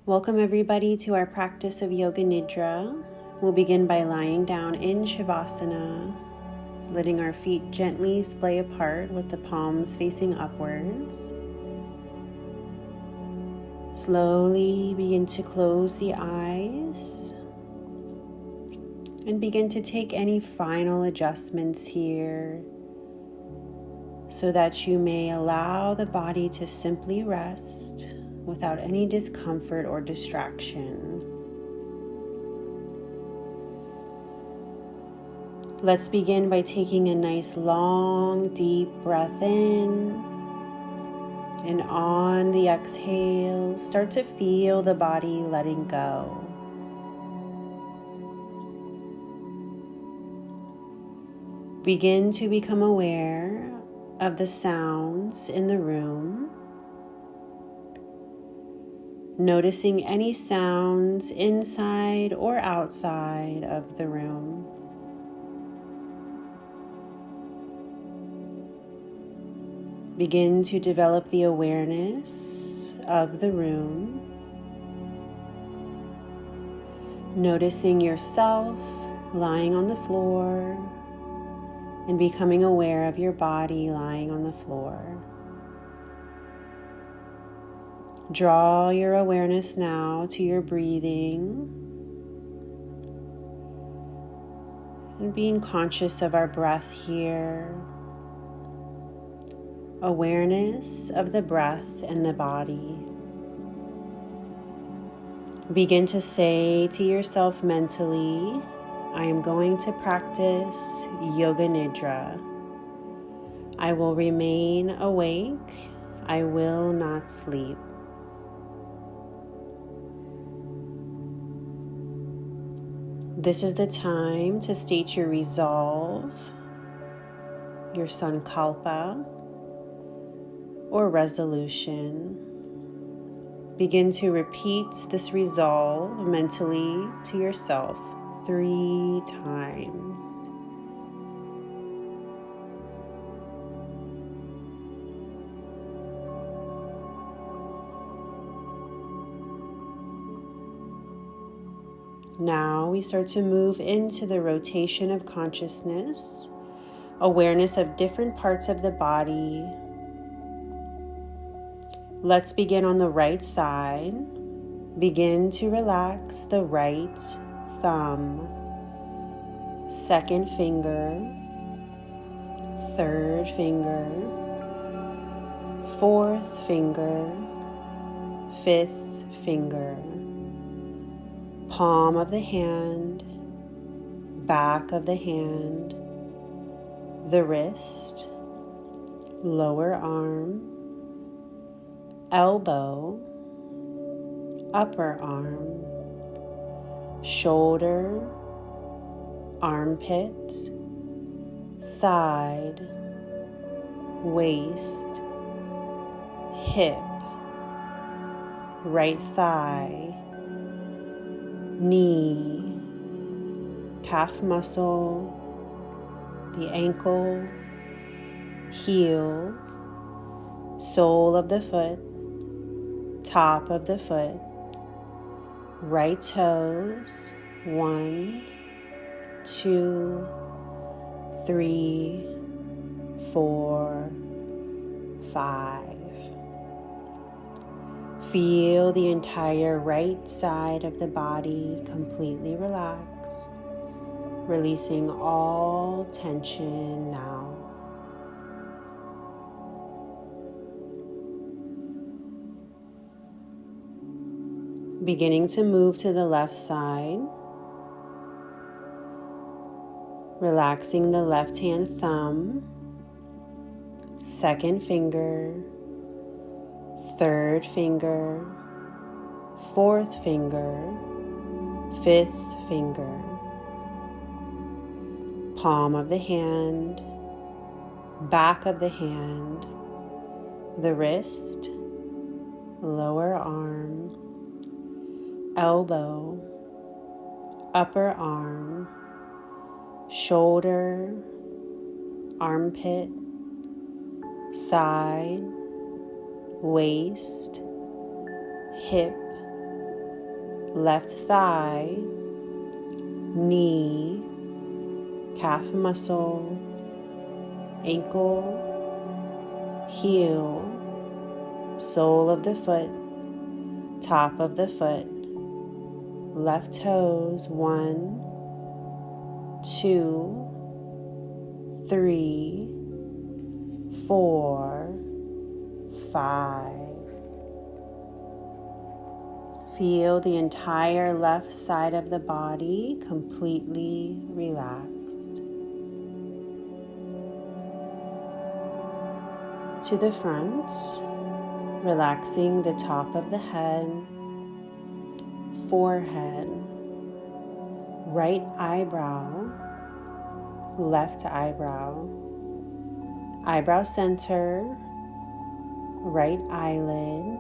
Welcome everybody to our practice of Yoga Nidra. We'll begin by lying down in Savasana, letting our feet gently splay apart with the palms facing upwards. Slowly begin to close the eyes and begin to take any final adjustments here so that you may allow the body to simply rest without any discomfort or distraction. Let's begin by taking a nice long deep breath in, and on the exhale start to feel the body letting go. Begin to become aware of the sounds in the room, noticing any sounds inside or outside of the room. Begin to develop the awareness of the room, noticing yourself lying on the floor and becoming aware of your body lying on the floor. Draw your awareness now to your breathing and being conscious of our breath here. Awareness of the breath and the body. Begin to say to yourself mentally, I am going to practice Yoga Nidra. I will remain awake. I will not sleep. This is the time to state your resolve, your sankalpa, or resolution. Begin to repeat this resolve mentally to yourself 3 times. Now we start to move into the rotation of consciousness, awareness of different parts of the body. Let's begin on the right side. Begin to relax the right thumb, second finger, third finger, fourth finger, fifth finger. Palm of the hand, back of the hand, the wrist, lower arm, elbow, upper arm, shoulder, armpit, side, waist, hip, right thigh, knee, calf muscle, the ankle, heel, sole of the foot, top of the foot, right toes, 1, 2, 3, 4, 5. Feel the entire right side of the body completely relaxed, releasing all tension now. Beginning to move to the left side, relaxing the left hand thumb, second finger, third finger, fourth finger, fifth finger. Palm of the hand, back of the hand, the wrist, lower arm, elbow, upper arm, shoulder, armpit, side, waist, hip, left thigh, knee, calf muscle, ankle, heel, sole of the foot, top of the foot, left toes, 1, 2, 3, 4, 5. Feel the entire left side of the body completely relaxed. To the front, relaxing the top of the head, forehead, right eyebrow, left eyebrow, eyebrow center, right eyelid,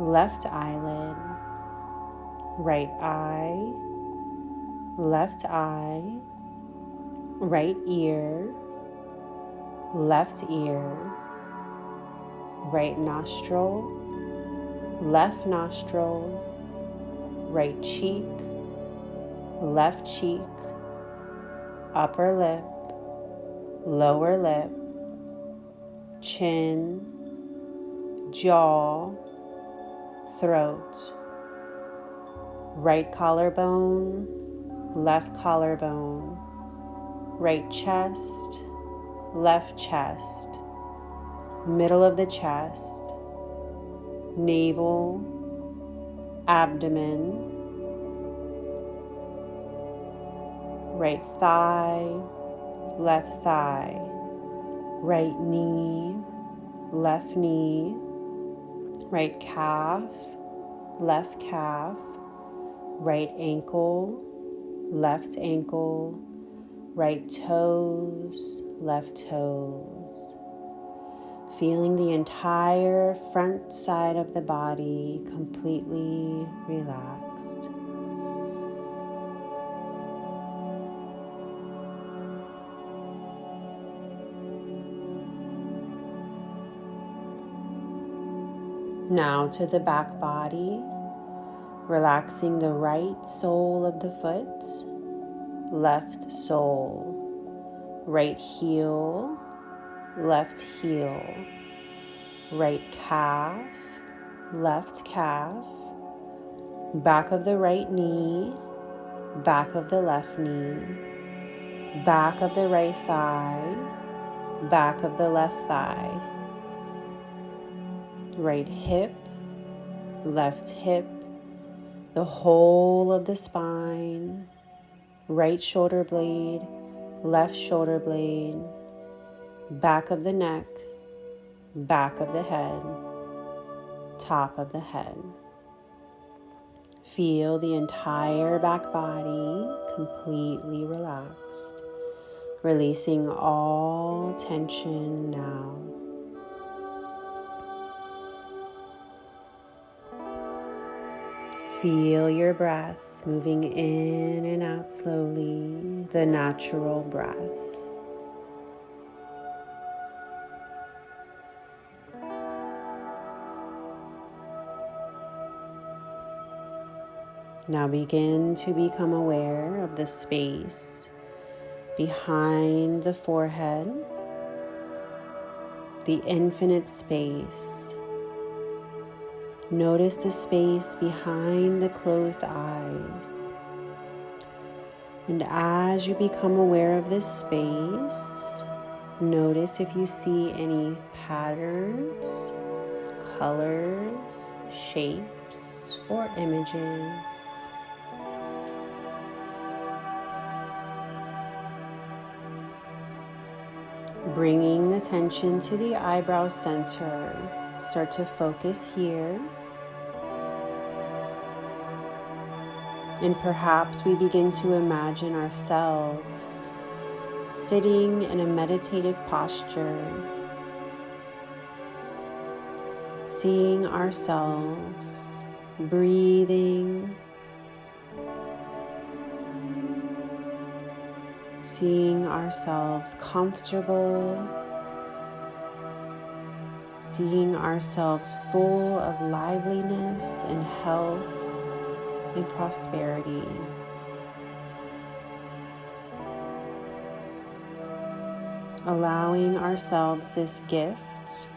left eyelid, right eye, left eye, right ear, left ear, right nostril, left nostril, right cheek, left cheek, upper lip, lower lip, chin, jaw, throat, right collarbone, left collarbone, right chest, left chest, middle of the chest, navel, abdomen, right thigh, left thigh, right knee, left knee, right calf, left calf, right ankle, left ankle, right toes, left toes. Feeling the entire front side of the body completely relaxed. Now to the back body, relaxing the right sole of the foot, left sole, right heel, left heel, right calf, left calf, back of the right knee, back of the left knee, back of the right thigh, back of the left thigh, right hip, left hip, the whole of the spine, right shoulder blade, left shoulder blade, back of the neck, back of the head, top of the head. Feel the entire back body completely relaxed, releasing all tension now. Feel your breath moving in and out slowly, the natural breath. Now begin to become aware of the space behind the forehead, the infinite space. Notice the space behind the closed eyes. And as you become aware of this space, notice if you see any patterns, colors, shapes, or images. Bringing attention to the eyebrow center, start to focus here. And perhaps we begin to imagine ourselves sitting in a meditative posture, seeing ourselves breathing, seeing ourselves comfortable, seeing ourselves full of liveliness and health, and prosperity. Allowing ourselves this gift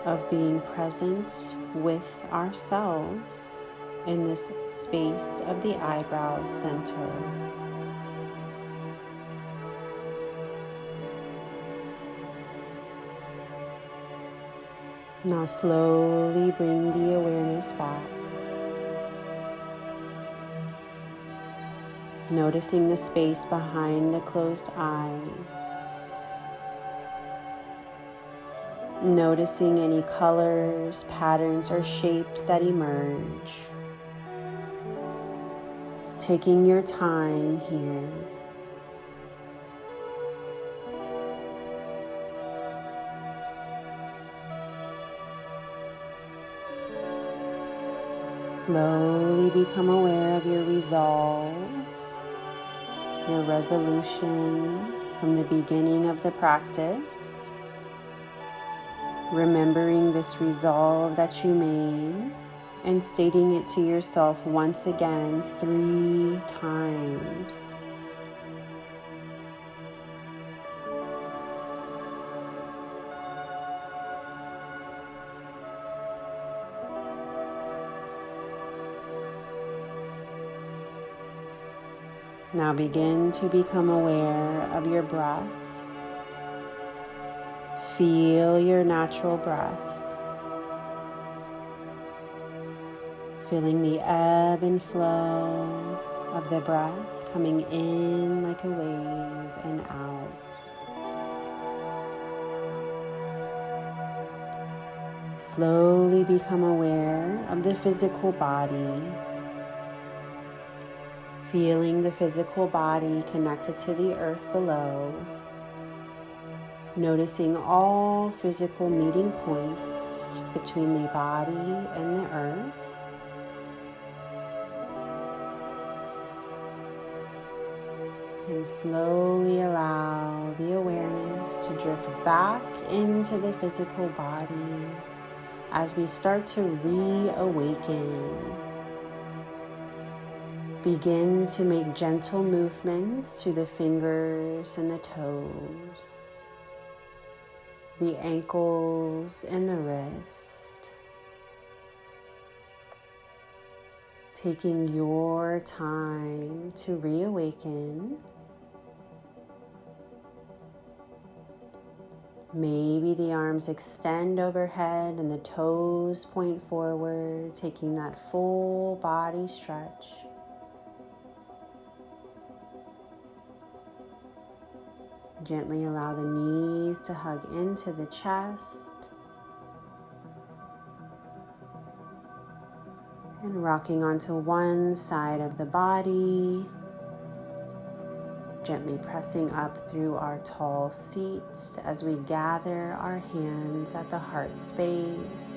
of being present with ourselves in this space of the eyebrow center. Now slowly bring the awareness back. Noticing the space behind the closed eyes. Noticing any colors, patterns, or shapes that emerge. Taking your time here. Slowly become aware of your resolve, your resolution from the beginning of the practice. Remembering this resolve that you made and stating it to yourself once again 3 times. Now begin to become aware of your breath. Feel your natural breath. Feeling the ebb and flow of the breath coming in like a wave and out. Slowly become aware of the physical body. Feeling the physical body connected to the earth below. Noticing all physical meeting points between the body and the earth. And slowly allow the awareness to drift back into the physical body as we start to reawaken. Begin to make gentle movements through the fingers and the toes, the ankles and the wrist. Taking your time to reawaken. Maybe the arms extend overhead and the toes point forward, taking that full body stretch. Gently allow the knees to hug into the chest. And rocking onto one side of the body. Gently pressing up through our tall seats as we gather our hands at the heart space.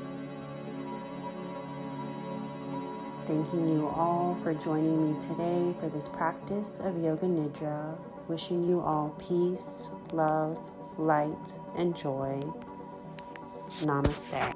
Thanking you all for joining me today for this practice of Yoga Nidra. Wishing you all peace, love, light, and joy. Namaste.